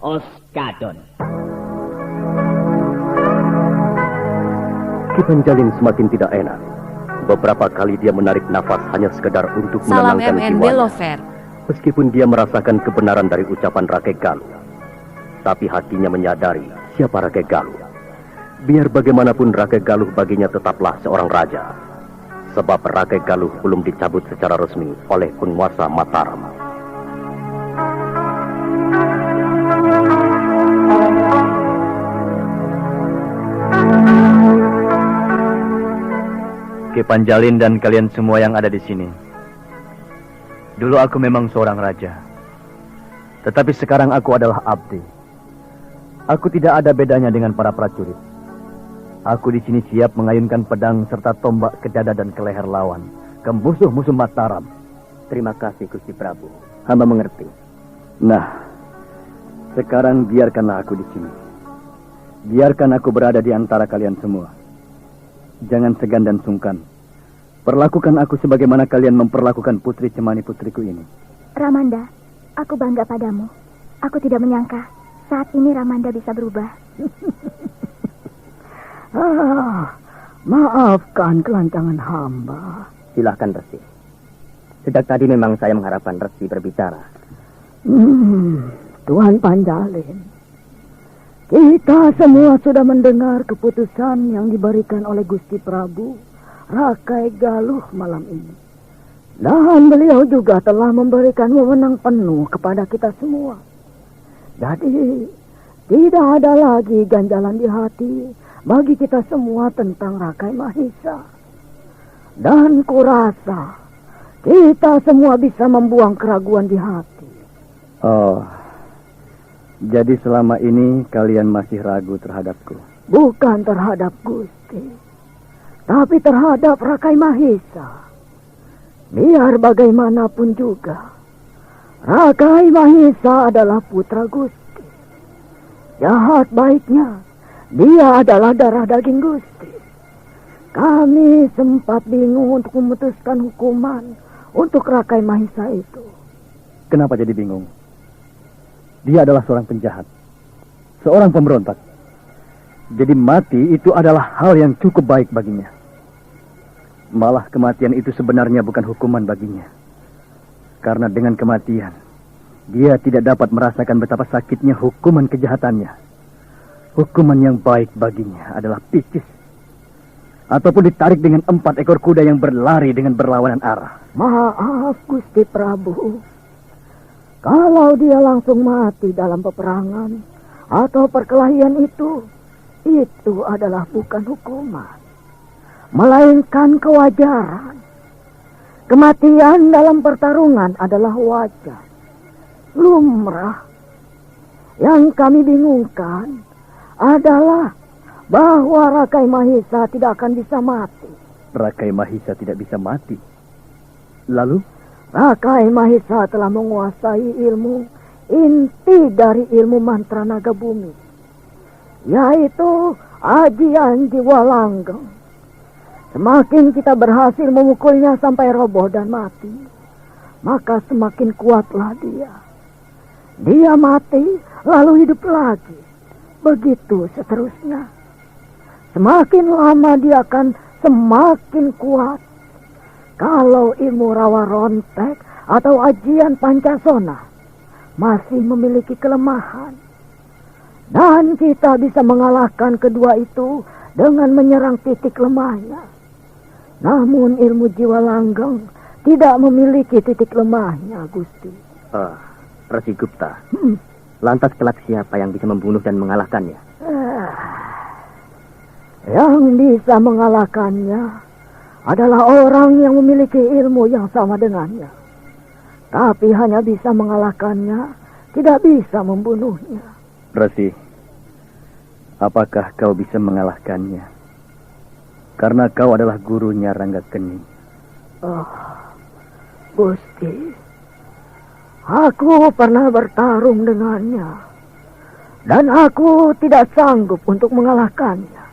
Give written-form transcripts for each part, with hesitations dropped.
Oskadon. Ki Panjalin semakin tidak enak. Beberapa kali dia menarik nafas hanya sekedar untuk menenangkan jiwanya. Meskipun dia merasakan kebenaran dari ucapan Rakai Galuh, tapi hatinya menyadari siapa Rakai Galuh. Biar bagaimanapun Rakai Galuh baginya tetaplah seorang raja. Sebab Rakai Galuh belum dicabut secara resmi oleh penguasa Mataram. Ki Panjalin dan kalian semua yang ada di sini. Dulu aku memang seorang raja. Tetapi sekarang aku adalah abdi. Aku tidak ada bedanya dengan para prajurit. Aku di sini siap mengayunkan pedang serta tombak ke dada dan ke leher lawan, ke musuh-musuh Mataram. Terima kasih Gusti Prabu. Hamba mengerti. Nah, sekarang biarkanlah aku di sini. Biarkan aku berada di antara kalian semua. Jangan segan dan sungkan. Perlakukan aku sebagaimana kalian memperlakukan putri cemani putriku ini. Ramanda, aku bangga padamu. Aku tidak menyangka saat ini Ramanda bisa berubah. Maafkan kelancangan hamba. Silahkan Resi. Sejak tadi memang saya mengharapkan Resi berbicara. Tuan Panjalin, kita semua sudah mendengar keputusan yang diberikan oleh Gusti Prabu Rakai Galuh malam ini. Dan beliau juga telah memberikan wewenang penuh kepada kita semua. Jadi, tidak ada lagi ganjalan di hati bagi kita semua tentang Rakai Mahisa. Dan kurasa kita semua bisa membuang keraguan di hati. Oh, jadi selama ini kalian masih ragu terhadapku? Bukan terhadap Gusti, tapi terhadap Rakai Mahisa. Biar bagaimanapun juga, Rakai Mahisa adalah putra Gusti. Jahat baiknya, dia adalah darah daging Gusti. Kami sempat bingung untuk memutuskan hukuman untuk Rakai Mahisa itu. Kenapa jadi bingung? Dia adalah seorang penjahat, seorang pemberontak. Jadi mati itu adalah hal yang cukup baik baginya. Malah kematian itu sebenarnya bukan hukuman baginya. Karena dengan kematian, dia tidak dapat merasakan betapa sakitnya hukuman kejahatannya. Hukuman yang baik baginya adalah picis. Ataupun ditarik dengan 4 ekor kuda yang berlari dengan berlawanan arah. Maaf Gusti Prabu. Kalau dia langsung mati dalam peperangan atau perkelahian itu adalah bukan hukuman, melainkan kewajaran. Kematian dalam pertarungan adalah wajar, lumrah. Yang kami bingungkan adalah bahwa Rakai Mahisa tidak akan bisa mati. Rakai Mahisa tidak bisa mati? Lalu? Rakai Mahisa telah menguasai ilmu inti dari ilmu mantra naga bumi, yaitu ajian jiwa langgeng. Semakin kita berhasil memukulnya sampai roboh dan mati, maka semakin kuatlah dia. Dia mati lalu hidup lagi. Begitu seterusnya. Semakin lama dia akan semakin kuat. Kalau ilmu rawa rontek atau ajian pancasona masih memiliki kelemahan. Dan kita bisa mengalahkan kedua itu dengan menyerang titik lemahnya. Namun ilmu jiwa langgeng tidak memiliki titik lemahnya, Gusti. Resi Gupta. Lantas kelak siapa yang bisa membunuh dan mengalahkannya? Yang bisa mengalahkannya adalah orang yang memiliki ilmu yang sama dengannya. Tapi hanya bisa mengalahkannya, tidak bisa membunuhnya. Resi, apakah kau bisa mengalahkannya? Karena kau adalah gurunya Ranggakeni. Gusti, aku pernah bertarung dengannya. Dan aku tidak sanggup untuk mengalahkannya.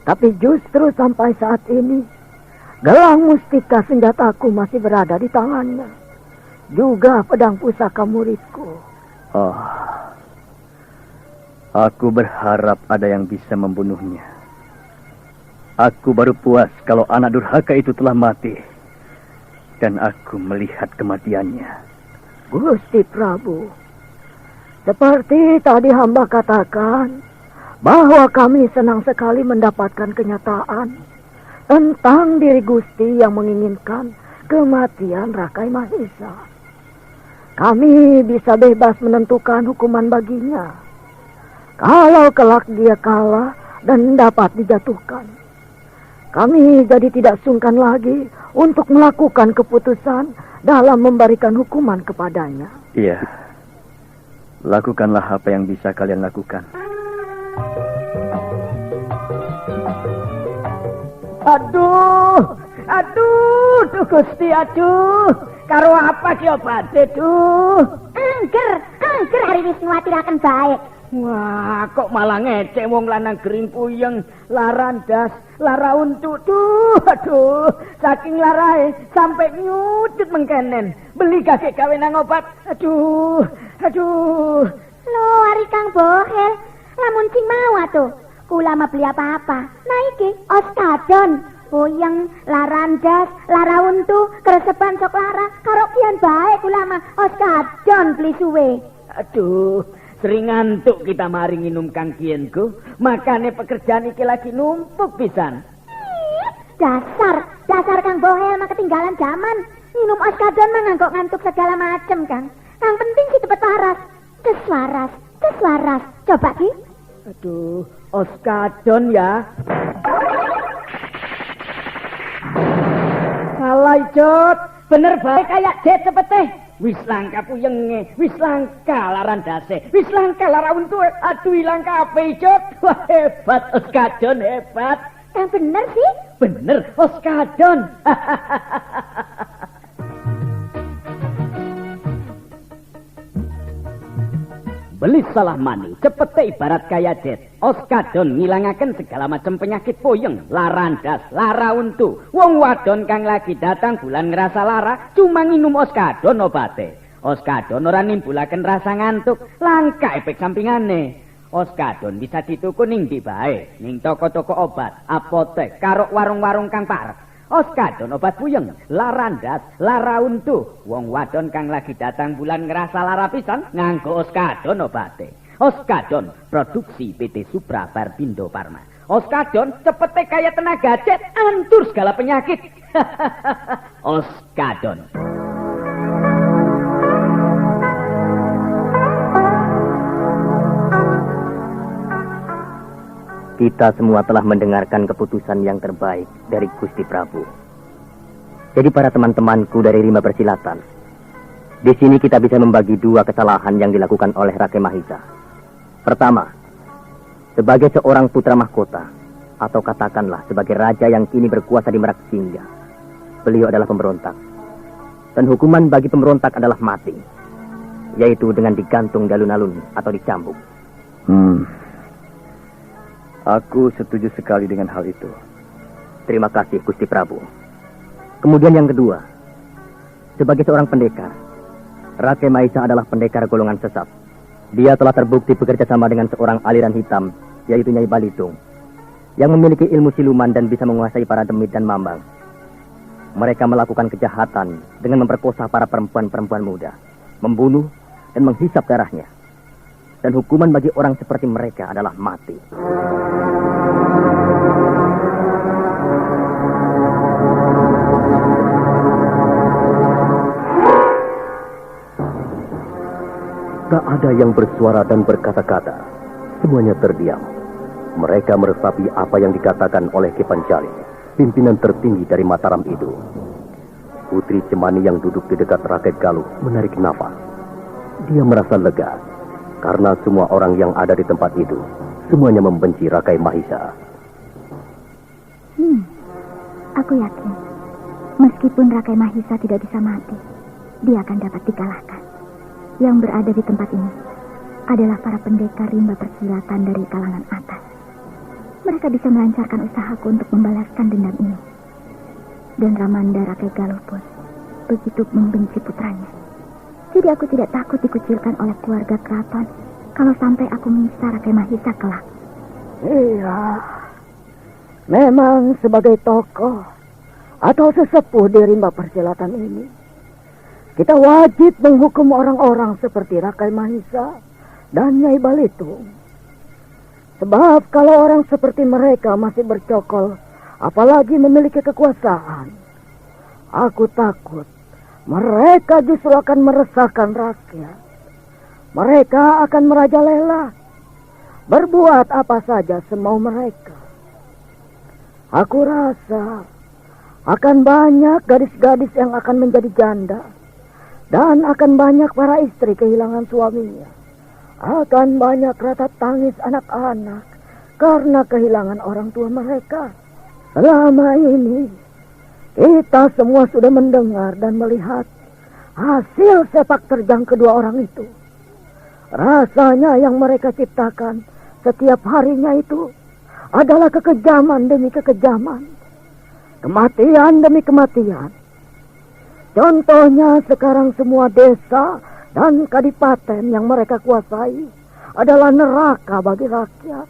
Tapi justru sampai saat ini, gelang mustika senjataku masih berada di tangannya. juga pedang pusaka muridku. Oh, aku berharap ada yang bisa membunuhnya. Aku baru puas kalau anak durhaka itu telah mati. Dan aku melihat kematiannya. Gusti Prabu, seperti tadi hamba katakan, bahwa kami senang sekali mendapatkan kenyataan tentang diri Gusti yang menginginkan kematian Rakai Mahisa. Kami bisa bebas menentukan hukuman baginya. Kalau kelak dia kalah dan dapat dijatuhkan, kami jadi tidak sungkan lagi untuk melakukan keputusan dalam memberikan hukuman kepadanya. Iya, lakukanlah apa yang bisa kalian lakukan. Aduh, Gusti, aduh. Karo apa ki obate, duh? Angger hari wis nguwatiraken bae. Wah, kok malah ngecek wong lanang gering puyeng, larandas, lara untuk. Duh, aduh, saking larae sampai nyudut mengkenen. Beli kakek gawe nang obat. Aduh. Lho, ari Kang Bohel, lamun sing mau atuh. Kula mah beli apa-apa. Nah iki Oskadon, puyeng, larandas, lara untu, keresepan sok lara, karo kian bae kula mah Oskadon beli suwe. Aduh, sering ngantuk kita mari nginum Kang Kienku. Makane pekerjaan iki lagi numpuk pisan. Dasar Kang Bohel mah ketinggalan zaman. Minum Oskadon mah ngantuk segala macem, Kang. Yang penting sih cepet waras. Tes waras. Coba ki. Aduh, Oskadon ya. Salah Jod, bener baik kayak det cepeteh. Wis langka puyenge, wis langka larandase, wis langka lara untu. Aduh ilang kabeh Jod. Wah hebat Oskadon, hebat. Yang bener sih? Bener Oskadon. Beli salah mani, cepete ibarat kaya det. Oskadon ngilangaken segala macam penyakit puyeng, larandas, lara untu. Wong wadon kang lagi datang bulan ngerasa lara, cuma nginum Oskadon obate. Oskadon ora nimbulaken rasa ngantuk, langka efek sampingane. Oskadon bisa dituku ning ndi bae, ning toko-toko obat, apotek, karo warung-warung kang parek. Oskadon obat puyeng, larandas, lara untu. Wong wadon kang lagi datang bulan ngerasa lara pisan nganggo Oskadon obate. Oskadon produksi PT Supra Barbindo Pharma. Oskadon cepete kaya tenaga jet, antur segala penyakit. Oskadon. Kita semua telah mendengarkan keputusan yang terbaik dari Gusti Prabu. Jadi para teman-temanku dari Rimba Persilatan, di sini kita bisa membagi dua kesalahan yang dilakukan oleh Rakai Mahisa. Pertama, sebagai seorang putra mahkota, atau katakanlah sebagai raja yang kini berkuasa di Merak Singga, beliau adalah pemberontak. Dan hukuman bagi pemberontak adalah mati, yaitu dengan digantung di alun-alun atau dicambuk. Aku setuju sekali dengan hal itu. Terima kasih, Gusti Prabu. Kemudian yang kedua, sebagai seorang pendekar, Rakai Mahisa adalah pendekar golongan sesat. Dia telah terbukti bekerja sama dengan seorang aliran hitam, yaitu Nyai Balitung, yang memiliki ilmu siluman dan bisa menguasai para demit dan mambang. Mereka melakukan kejahatan dengan memperkosa para perempuan-perempuan muda, membunuh dan menghisap darahnya. Dan hukuman bagi orang seperti mereka adalah mati. Tak ada yang bersuara dan berkata-kata. Semuanya terdiam. Mereka meresapi apa yang dikatakan oleh Ki Pancali, pimpinan tertinggi dari Mataram itu. Putri Cemani yang duduk di dekat Rakai Galuh menarik nafas. Dia merasa lega, karena semua orang yang ada di tempat itu, semuanya membenci Rakai Mahisa. Aku yakin, meskipun Rakai Mahisa tidak bisa mati, dia akan dapat dikalahkan. Yang berada di tempat ini adalah para pendekar rimba persilatan dari kalangan atas. Mereka bisa melancarkan usahaku untuk membalaskan dendam ini. Dan Ramanda Rakai Galuh pun begitu membenci putranya. Jadi aku tidak takut dikucilkan oleh keluarga keraton kalau sampai aku menyiksa Rakai Mahisa kelak. Iya, memang sebagai tokoh atau sesepuh di rimba persilatan ini, kita wajib menghukum orang-orang seperti Rakai Mahisa dan Nyai Balitung. Sebab kalau orang seperti mereka masih bercokol, apalagi memiliki kekuasaan, aku takut mereka justru akan meresahkan rakyat. Mereka akan merajalela, berbuat apa saja semau mereka. Aku rasa akan banyak gadis-gadis yang akan menjadi janda, dan akan banyak para istri kehilangan suaminya. Akan banyak rata tangis anak-anak karena kehilangan orang tua mereka. Selama ini kita semua sudah mendengar dan melihat hasil sepak terjang kedua orang itu. Rasanya yang mereka ciptakan setiap harinya itu adalah kekejaman demi kekejaman, kematian demi kematian. Contohnya sekarang semua desa dan kadipaten yang mereka kuasai adalah neraka bagi rakyat.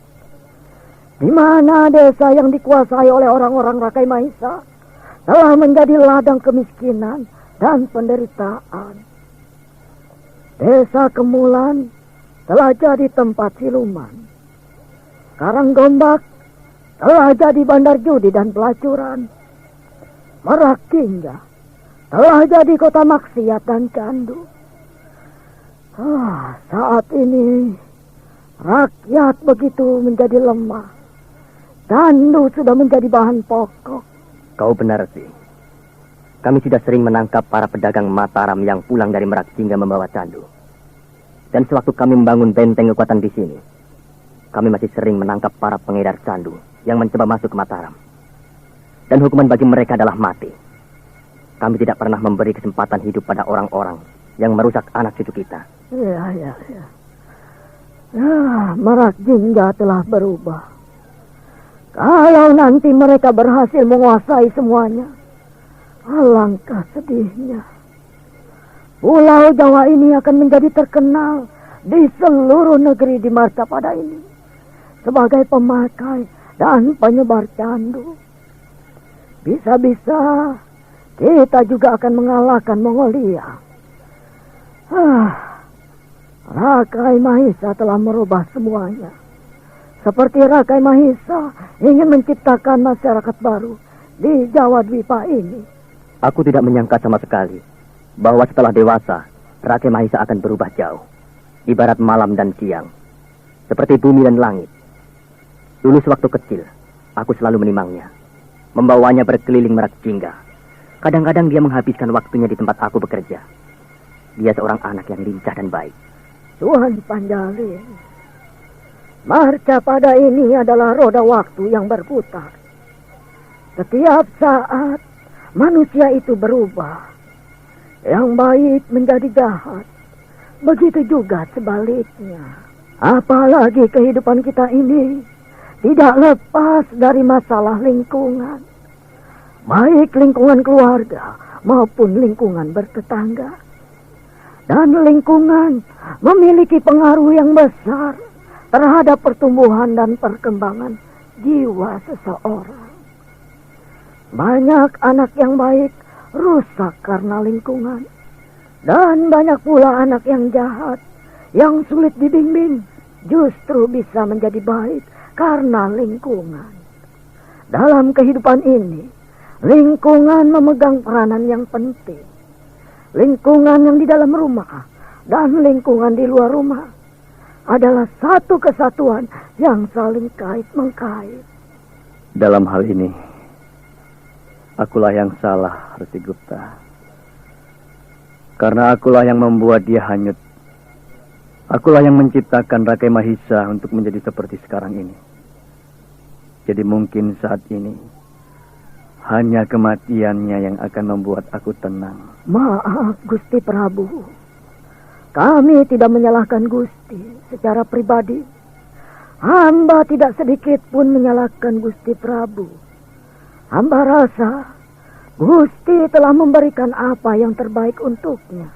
Di mana desa yang dikuasai oleh orang-orang Rakai Mahisa telah menjadi ladang kemiskinan dan penderitaan. Desa Kemulan telah jadi tempat siluman. Karanggombak telah jadi bandar judi dan pelacuran. Merakingga telah jadi kota maksiat dan candu. Saat ini rakyat begitu menjadi lemah. Candu sudah menjadi bahan pokok. Kau benar sih. Kami sudah sering menangkap para pedagang Mataram yang pulang dari Merak hingga membawa candu. Dan sewaktu kami membangun benteng kekuatan di sini, kami masih sering menangkap para pengedar candu yang mencoba masuk ke Mataram. Dan hukuman bagi mereka adalah mati. Kami tidak pernah memberi kesempatan hidup pada orang-orang yang merusak anak cucu kita. Ya. Merak Jingga telah berubah. Kalau nanti mereka berhasil menguasai semuanya, alangkah sedihnya. Pulau Jawa ini akan menjadi terkenal di seluruh negeri di masa pada ini sebagai pemakai dan penyebar candu. Bisa-bisa kita juga akan mengalahkan Mongolia. Rakai Mahisa telah merubah semuanya. Seperti Rakai Mahisa ingin menciptakan masyarakat baru di Jawa Dwipa ini. Aku tidak menyangka sama sekali bahwa setelah dewasa, Rakai Mahisa akan berubah jauh. Ibarat malam dan siang. Seperti bumi dan langit. Dulu sewaktu kecil, aku selalu menimangnya. Membawanya berkeliling Merak Jingga. Kadang-kadang dia menghabiskan waktunya di tempat aku bekerja. Dia seorang anak yang lincah dan baik. Tuan Panjalin, marca pada ini adalah roda waktu yang berputar. Setiap saat manusia itu berubah. Yang baik menjadi jahat. Begitu juga sebaliknya. Apalagi kehidupan kita ini tidak lepas dari masalah lingkungan. Baik lingkungan keluarga maupun lingkungan bertetangga. Dan lingkungan memiliki pengaruh yang besar terhadap pertumbuhan dan perkembangan jiwa seseorang. Banyak anak yang baik rusak karena lingkungan. Dan banyak pula anak yang jahat, yang sulit dibimbing, justru bisa menjadi baik karena lingkungan. Dalam kehidupan ini, lingkungan memegang peranan yang penting. Lingkungan yang di dalam rumah dan lingkungan di luar rumah adalah satu kesatuan yang saling kait-mengkait. Dalam hal ini, akulah yang salah, Resi Gupta. Karena akulah yang membuat dia hanyut. Akulah yang menciptakan Rakai Mahisa untuk menjadi seperti sekarang ini. Jadi mungkin saat ini hanya kematiannya yang akan membuat aku tenang. Maaf Gusti Prabu. Kami tidak menyalahkan Gusti secara pribadi. Hamba tidak sedikit pun menyalahkan Gusti Prabu. Hamba rasa Gusti telah memberikan apa yang terbaik untuknya.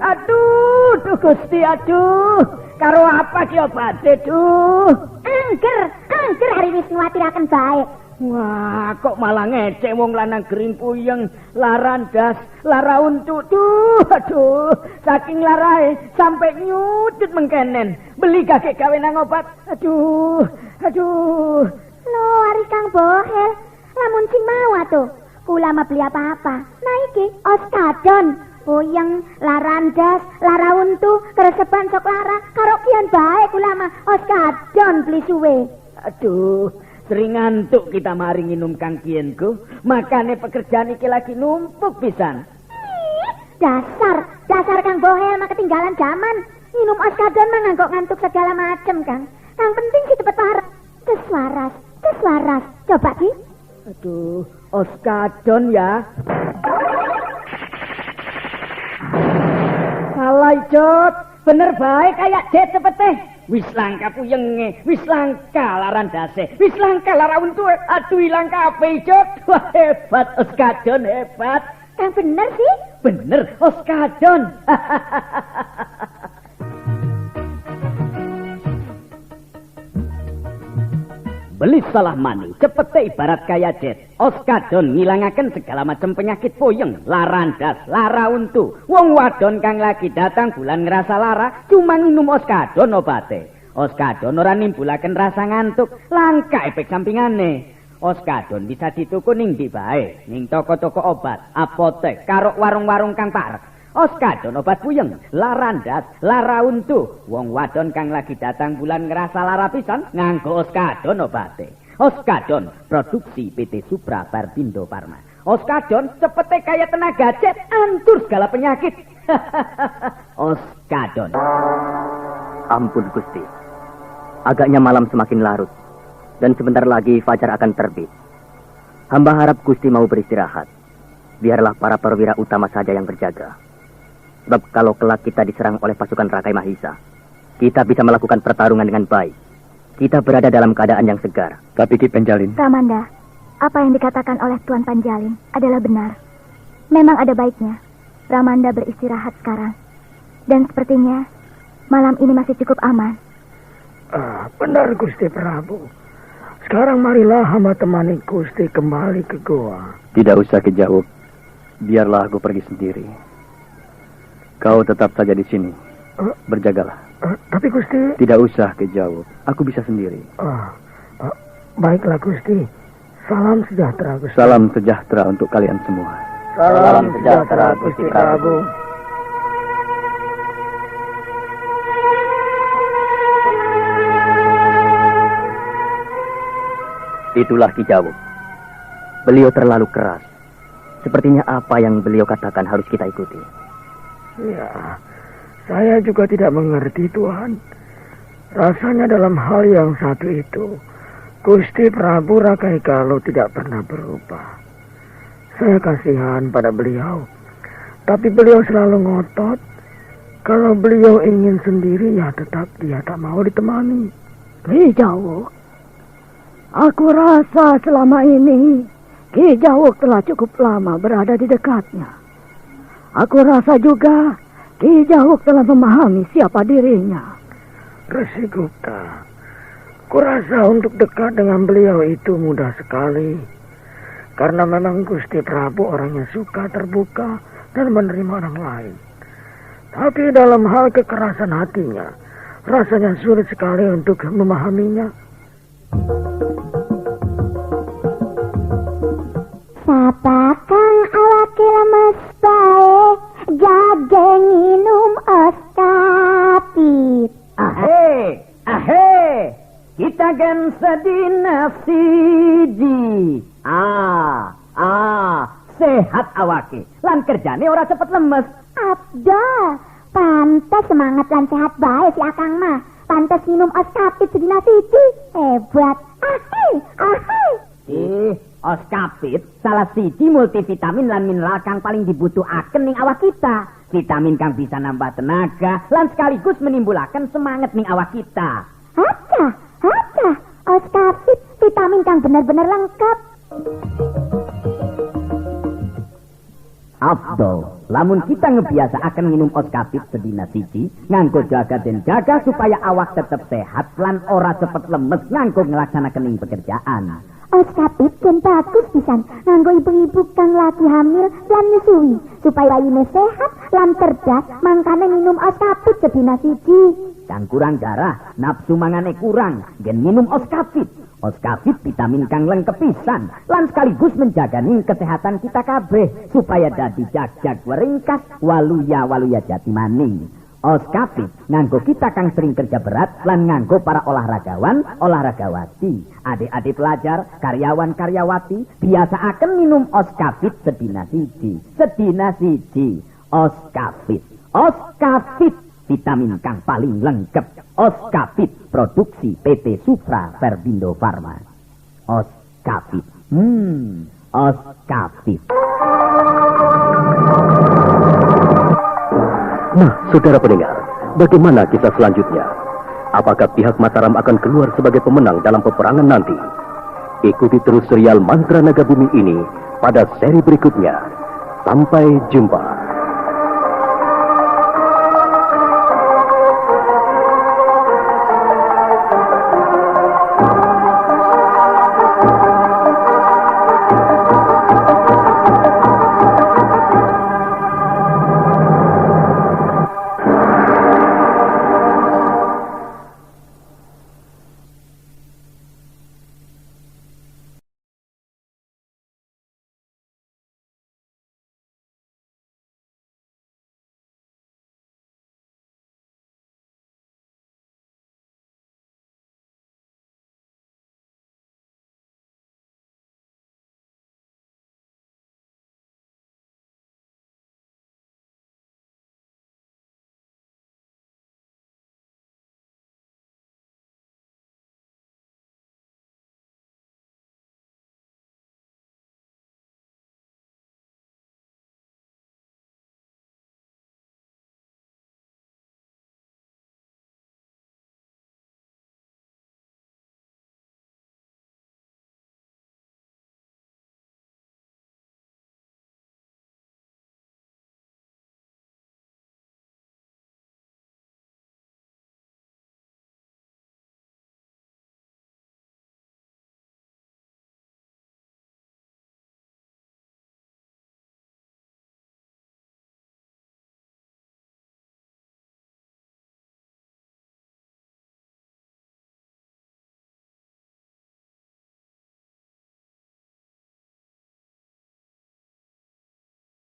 Aduh, Gusti, aduh. Karo apa ki obate, duh? Angger hari wis nguwatiraken bae. Wah, kok malah ngecek wong lanang gering puyeng, larandas, lara untu. Duh, aduh, saking larae sampai nyudut mengkenen. Beli kakek gawe nang obat. Aduh. Lho, ari Kang Bohel, lamun sing mau atuh. Kula mah beli apa-apa. Nah iki Oskadon, puyeng, larandas, lara untu, keresepan sok lara, karo kian bae kula mah Oskadon beli suwe. Aduh, sering ngantuk kita mari nginum Kang Kienku. Makane pekerjaan iki lagi numpuk pisan. Dasar Kang Bohel mah ketinggalan zaman. Minum Oskadon mah ngantuk segala macem, Kang. Yang penting sih cepet waras. Tes waras. Coba Ki. Aduh, Oskadon ya. Salah Jod, bener baik kayak Jet cepet. Wis langka puyenge, wis langka larandase, wis langka lara untu. Aduh ilang kabeh Jod. Wah hebat Oskadon hebat. Kang bener sih? Bener Oskadon. Beli salah mani, cepete ibarat kaya Jet. Oskadon ngilangaken segala macam penyakit puyeng, larandas, lara untu. Wong wadon kang lagi datang bulan ngerasa lara, cuma minum Oskadon obate. Oskadon ora nimbulaken rasa ngantuk, langka efek sampingane. Oskadon bisa dituku ning ndi bae, ning toko-toko obat, apotek, karo warung-warung kang parek. Oskadon obat puyeng, larandas, lara untu. Wong wadon kang lagi datang bulan ngerasa lara pisan nganggo Oskadon obate. Oskadon produksi PT Supra Barbindo Pharma. Oskadon cepete kaya tenaga Jet, antur segala penyakit. Oskadon. Ampun Gusti. Agaknya malam semakin larut dan sebentar lagi fajar akan terbit. Hamba harap Gusti mau beristirahat. Biarlah para perwira utama saja yang berjaga. Sebab kalau kelak kita diserang oleh pasukan Rakai Mahisa, kita bisa melakukan pertarungan dengan baik. Kita berada dalam keadaan yang segar. Tapi Ki Penjalin. Ramanda, apa yang dikatakan oleh Tuan Panjalin adalah benar. Memang ada baiknya Ramanda beristirahat sekarang. Dan sepertinya malam ini masih cukup aman. Benar Gusti Prabu. Sekarang marilah hamba temani Gusti kembali ke goa. Tidak usah Ki Jawuk. Biarlah aku pergi sendiri. Kau tetap saja di sini. Berjagalah. Tapi Gusti... Tidak usah Ki Jawuk. Aku bisa sendiri. Baiklah Gusti. Salam sejahtera Gusti. Salam sejahtera untuk kalian semua. Salam sejahtera Gusti Prabu. Itulah Ki Jawuk. Beliau terlalu keras. Sepertinya apa yang beliau katakan harus kita ikuti. Ya, saya juga tidak mengerti Tuhan. Rasanya dalam hal yang satu itu, Gusti Prabu Rakai Galuh tidak pernah berubah. Saya kasihan pada beliau. Tapi beliau selalu ngotot. Kalau beliau ingin sendiri, ya tetap dia tak mau ditemani. Ki Jawuk, aku rasa selama ini Ki Jawuk telah cukup lama berada di dekatnya. Aku rasa juga Ki Jawuk telah memahami siapa dirinya. Resi Gupta, kurasa untuk dekat dengan beliau itu mudah sekali. Karena memang Gusti Prabu orangnya suka terbuka dan menerima orang lain. Tapi dalam hal kekerasan hatinya, rasanya sulit sekali untuk memahaminya. Sapa kang awake lemes bae, jage nginum Oskapit. Ahe, kita kan sedina siji. Sehat awake, lan kerjane ora cepet lemes. Abdul, pantes semangat lan sehat bae si Akang mah. Pantes minum Oskapit sedina siji. Hebat. Oskapit salah siji multivitamin lan mineral kang paling dibutuhaken ning awak kita. Vitamin kang bisa nambah tenaga lan sekaligus menimbulaken semangat ning awak kita. Oskapit vitamin kang bener-bener lengkap. Afdol, lamun kita ngebiasa akan minum oskapit sedina siji, nganggo jaga dan jaga supaya awak tetap sehat lan ora cepet lemes nganggo ngelaksanakan pekerjaan. Oskapit dan bagus pisan nganggo ibu-ibu kang lagi hamil lan nyusui supaya bayine sehat lan cerdas, mangkane minum oskapit sedina siji. Kang kurang darah, nafsu mangane kurang, gen minum oskapit. Oskapit vitamin kang lengkap pisan lan sekaligus menjagani kesehatan kita kabeh supaya dadi jag-jag weringkas waluya jati maning. Oskapit nganggo kita kang sering kerja berat lan nganggo para olahragawan, olahragawati, adik-adik pelajar, karyawan karyawati biasa akan minum oskapit sedina siji. Oskapit vitamin kang paling lengkap. Oskapit produksi PT Supra Perbindo Farma. Oskapit. Oskapit. Nah, saudara pendengar, bagaimana kisah selanjutnya? Apakah pihak Mataram akan keluar sebagai pemenang dalam peperangan nanti? Ikuti terus serial Mantra Naga Bumi ini pada seri berikutnya. Sampai jumpa.